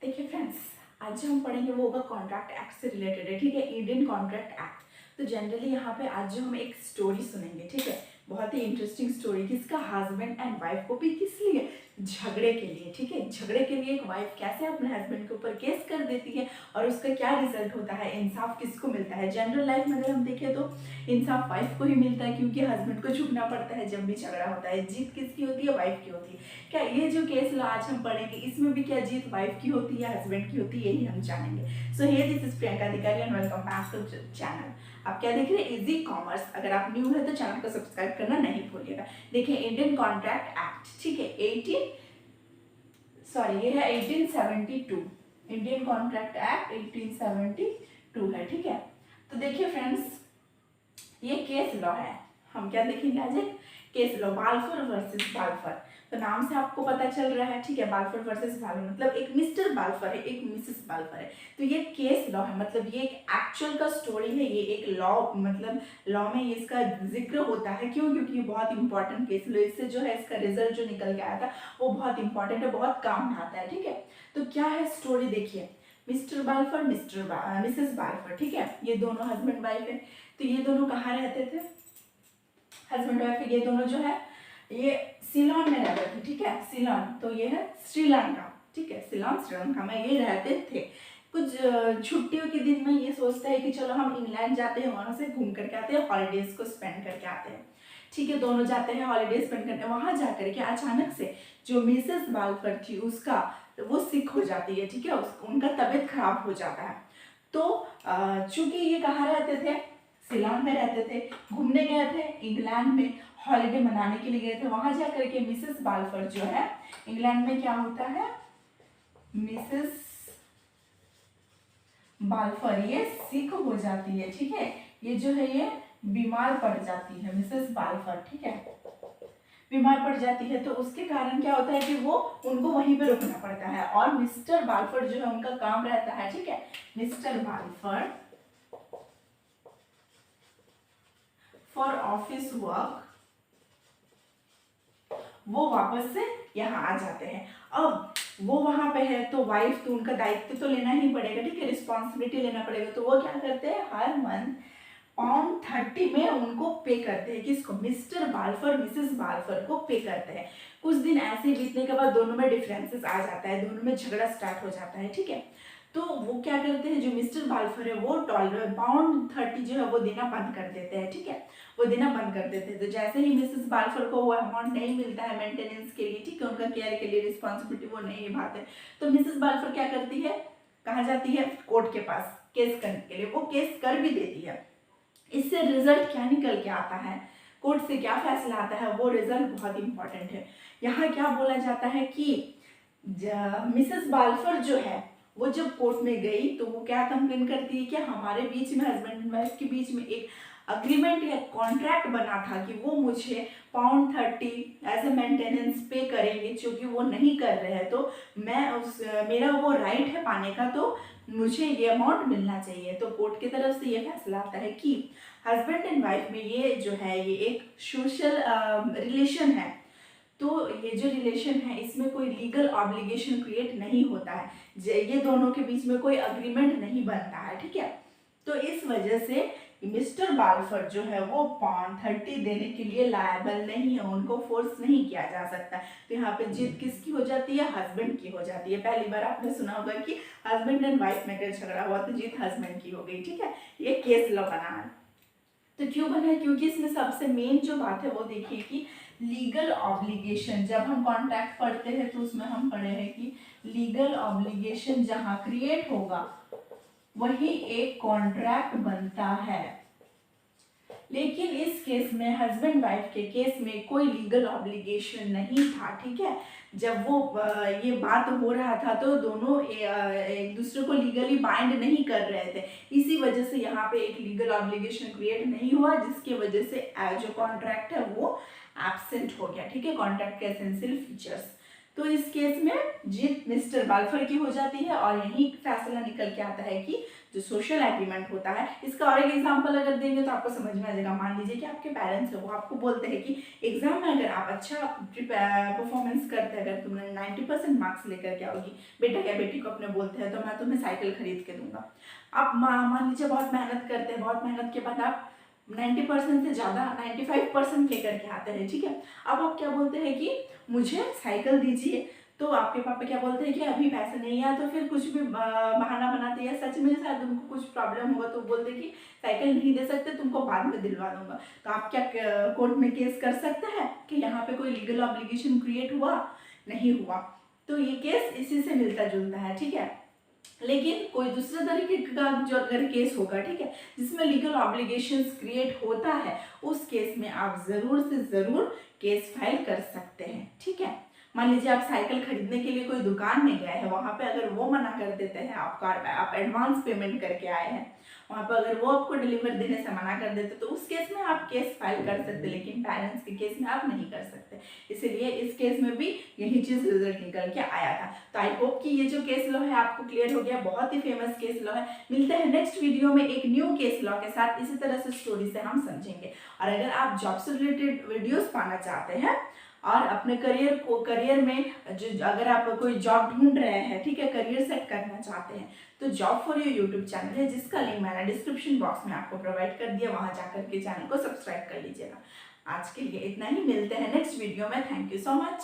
देखिए फ्रेंड्स, आज जो हम पढ़ेंगे वो होगा कॉन्ट्रैक्ट एक्ट से रिलेटेड है, ठीक है। Indian contract act. तो जनरली यहाँ पे आज जो हम एक स्टोरी सुनेंगे, ठीक है, बहुत ही इंटरेस्टिंग स्टोरी। किसका? हस्बैंड एंड वाइफ को भी किस लिए? झगड़े के लिए, ठीक है। झगड़े के लिए एक वाइफ कैसे अपने हस्बैंड के ऊपर केस कर देती है और उसका क्या रिजल्ट होता है, इंसाफ किसको मिलता है। जनरल लाइफ में अगर हम देखें तो इंसाफ वाइफ को ही मिलता है, क्योंकि हस्बैंड को झुकना पड़ता है जब भी झगड़ा होता है। जीत किसकी होती है? वाइफ की होती है। क्या ये जो केस लॉ आज हम पढ़ेंगे इसमें भी क्या जीत वाइफ की होती है, हस्बैंड की होती है? यही हम जानेंगे। So here this is Priyanka Adhikari and welcome back to channel. आप क्या देख रहे हैं? Easy commerce. अगर आप न्यू है तो चैनल को सब्सक्राइब करना नहीं भूलिएगा। देखिए इंडियन कॉन्ट्रैक्ट एक्ट, ठीक है, ये है 1872। इंडियन कॉन्ट्रैक्ट एक्ट 1872 है, ठीक है। तो देखिए फ्रेंड्स, ये केस लॉ है। हम क्या देखेंगे आज? एक case law, Balfour versus Balfour. तो नाम से आपको पता चल रहा है, ठीक है, बाल्फोर वर्सेस बाल्फोर मतलब एक मिस्टर बाल्फोर है, एक मिसेस बाल्फोर है। तो ये केस लॉ है, मतलब ये एक एक्चुअल का स्टोरी है। ये एक लॉ, मतलब लॉ में इसका जिक्र होता है। क्यों? क्योंकि ये बहुत इंपॉर्टेंट केस लॉ। इससे जो है इसका रिजल्ट जो निकल के आया था वो बहुत इंपॉर्टेंट है, बहुत काम में आता है, ठीक है। तो क्या है स्टोरी? देखिए, मिस्टर बाल्फोर, मिसेस बाल्फोर, ठीक है, ये दोनों हस्बैंड वाइफ है। तो ये दोनों कहाँ रहते थे? हस्बैंड वाइफ ये दोनों जो है ये सिलोन में रहते थे, ठीक है, सिलोन। तो ये है श्रीलंका, ठीक है, सिलोन श्रीलंका में ये रहते थे। कुछ छुट्टियों के दिन में ये सोचते हैं कि चलो हम इंग्लैंड जाते हैं, वहां से घूम करके आते हैं, हॉलीडेज को स्पेंड करके आते हैं, ठीक है। दोनों जाते हैं हॉलीडे स्पेंड करने। वहां जाकर के अचानक से जो मिसेस बाल्फोर थी उसका वो सिक हो जाती है, ठीक है, उनका तबीयत खराब हो जाता है। तो चूंकि ये कहाँ रहते थे? सिलोन में रहते थे। घूमने गए थे इंग्लैंड में, हॉलिडे मनाने के लिए गए थे। वहां जाकर के मिसेस बाल्फोर जो है, इंग्लैंड में क्या होता है, मिसेस बाल्फोर ये सिक हो जाती है, ठीक है, ये जो है ये बीमार पड़ जाती है मिसेस बाल्फोर, ठीक है, बीमार पड़ जाती है। तो उसके कारण क्या होता है कि वो उनको वहीं पे रुकना पड़ता है और मिस्टर बाल्फोर जो है उनका काम रहता है, ठीक है, mister Balfour for office work वो वापस से यहाँ आ जाते हैं। अब वो वहां पे है तो वाइफ तो उनका दायित्व तो लेना ही पड़ेगा, ठीक है, रिस्पॉन्सिबिलिटी लेना पड़ेगा। तो वो क्या करते हैं, हर मंथ £30 में उनको पे करते हैं। किसको? मिस्टर बाल्फोर मिसेस बाल्फोर को पे करते हैं। कुछ दिन ऐसे बीतने के बाद दोनों में डिफरेंसेस आ जाता है, दोनों में झगड़ा स्टार्ट हो जाता है, ठीक है। तो वो क्या करते हैं, जो मिस्टर बाल्फोर है वो £30 जो है वो देना बंद कर देते हैं, ठीक है, वो देना बंद कर देते हैं। तो जैसे ही मिसेस बाल्फोर को वो अमाउंट नहीं मिलता है मेंटेनेंस के लिए, ठीक है, उनका केयर के लिए रिस्पॉन्सिबिलिटी वो नहीं निभाते, तो मिसेस बाल्फोर क्या करती है, कहाँ जाती है? कोर्ट के पास केस करने के लिए। वो केस कर भी देती है। इससे रिजल्ट क्या निकल के आता है, कोर्ट से क्या फैसला आता है, वो रिजल्ट बहुत इंपॉर्टेंट है। यहाँ क्या बोला जाता है कि मिसेस बाल्फोर जो है वो जब कोर्ट में गई तो वो क्या कंप्लेन करती है कि हमारे बीच में, हस्बैंड एंड वाइफ के बीच में एक अग्रीमेंट या कॉन्ट्रैक्ट बना था कि वो मुझे £30 एज ए मेंटेनेंस पे करेंगे, क्योंकि वो नहीं कर रहे हैं तो मैं मेरा वो राइट है पाने का, तो मुझे ये अमाउंट मिलना चाहिए। तो कोर्ट की तरफ से ये फैसला आता है कि हस्बैंड एंड वाइफ में ये जो है ये एक सोशल रिलेशन है। तो ये जो रिलेशन है इसमें कोई लीगल ऑब्लिगेशन क्रिएट नहीं होता है, ये दोनों के बीच में कोई अग्रीमेंट नहीं बनता है, ठीक है। तो इस वजह से मिस्टर बाल्फोर जो है वो £30 देने के लिए लायबल नहीं है, उनको फोर्स नहीं किया जा सकता। तो यहाँ पे जीत किसकी हो जाती है? हस्बैंड की हो जाती है। पहली बार आपने सुना होगा कि हस्बैंड एंड वाइफ में अगर झगड़ा हुआ तो जीत हस्बैंड की हो गई, ठीक है। ये केस लॉ बना है। तो क्यों बना है? क्योंकि इसमें सबसे मेन जो बात है वो देखिए कि लीगल ऑब्लिगेशन, जब हम कॉन्ट्रैक्ट पढ़ते हैं तो उसमें हम पढ़े हैं कि लीगल ऑब्लिगेशन जहां क्रिएट होगा वही एक कॉन्ट्रैक्ट बनता है। लेकिन इस केस में, हस्बैंड वाइफ के केस में कोई लीगल ऑब्लिगेशन नहीं था, ठीक है। जब वो ये बात हो रहा था तो दोनों एक दूसरे को लीगली बाइंड नहीं कर रहे थे, इसी वजह से यहाँ पे एक लीगल ऑब्लिगेशन क्रिएट नहीं हुआ, जिसकी वजह से जो कॉन्ट्रैक्ट है वो एब्सेंट हो गया, ठीक है, कॉन्ट्रैक्ट के एसेंशियल फीचर्स। तो इस केस में जीत मिस्टर बाल्फर की हो जाती है और यही फैसला निकल के आता है कि जो सोशल एग्रीमेंट होता है, इसका और एक एग्जांपल अगर देंगे तो आपको समझ में आ जाएगा। मान लीजिए कि आपके पेरेंट्स है, वो आपको बोलते हैं कि एग्जाम में अगर आप अच्छा परफॉर्मेंस करते हैं, अगर तुमने 90% मार्क्स लेकर के आओगी बेटा या बेटी को अपने बोलते हैं, तो मैं तुम्हें साइकिल खरीद के दूंगा। आप मान लीजिए बहुत मेहनत करते हैं, बहुत मेहनत के बाद आप 90% से ज़्यादा 95% लेकर के आते हैं, ठीक है। अब आप क्या बोलते हैं कि मुझे साइकिल दीजिए, तो आपके पापा क्या बोलते हैं कि अभी पैसे नहीं है, तो फिर कुछ भी बहाना बनाते हैं, सच में शायद उनको कुछ प्रॉब्लम होगा तो बोलते हैं कि साइकिल नहीं दे सकते, तुमको बाद में दिलवा दूंगा। तो आप क्या कोर्ट में केस कर सकते हैं कि यहाँ पे कोई लीगल ऑब्लिगेशन क्रिएट हुआ? नहीं हुआ। तो ये केस इसी से मिलता जुलता है, ठीक है। लेकिन कोई दूसरे तरीके का जो अगर केस होगा, ठीक है, जिसमें लीगल ऑब्लिगेशंस क्रिएट होता है, उस केस में आप ज़रूर से ज़रूर केस फाइल कर सकते हैं, ठीक है। मान लीजिए आप साइकिल खरीदने के लिए कोई दुकान में गए हैं, वहाँ पे अगर वो मना कर देते हैं, आप एडवांस पेमेंट करके आए हैं, वहाँ पर अगर वो आपको डिलीवर देने से मना कर देते तो उस केस में आप केस फाइल कर सकते, लेकिन पेरेंट्स के केस में आप नहीं कर सकते। इसीलिए इस केस में भी यही चीज़ रिजल्ट निकल के आया था। तो आई होप कि ये जो केस लॉ है आपको क्लियर हो गया, बहुत ही फेमस केस लॉ है। मिलते हैं नेक्स्ट वीडियो में एक न्यू केस लॉ के साथ, इसी तरह से स्टोरी से हम समझेंगे। और अगर आप जॉब से रिलेटेड वीडियोस पाना चाहते हैं और अपने करियर में जो अगर आप कोई जॉब ढूंढ रहे हैं, ठीक है, करियर सेट करना चाहते हैं, तो job for you YouTube channel है, जिसका लिंक मैंने डिस्क्रिप्शन बॉक्स में आपको प्रोवाइड कर दिया, वहां जाकर के चैनल को सब्सक्राइब कर लीजिएगा। आज के लिए इतना ही, मिलते हैं नेक्स्ट वीडियो में। Thank you so much.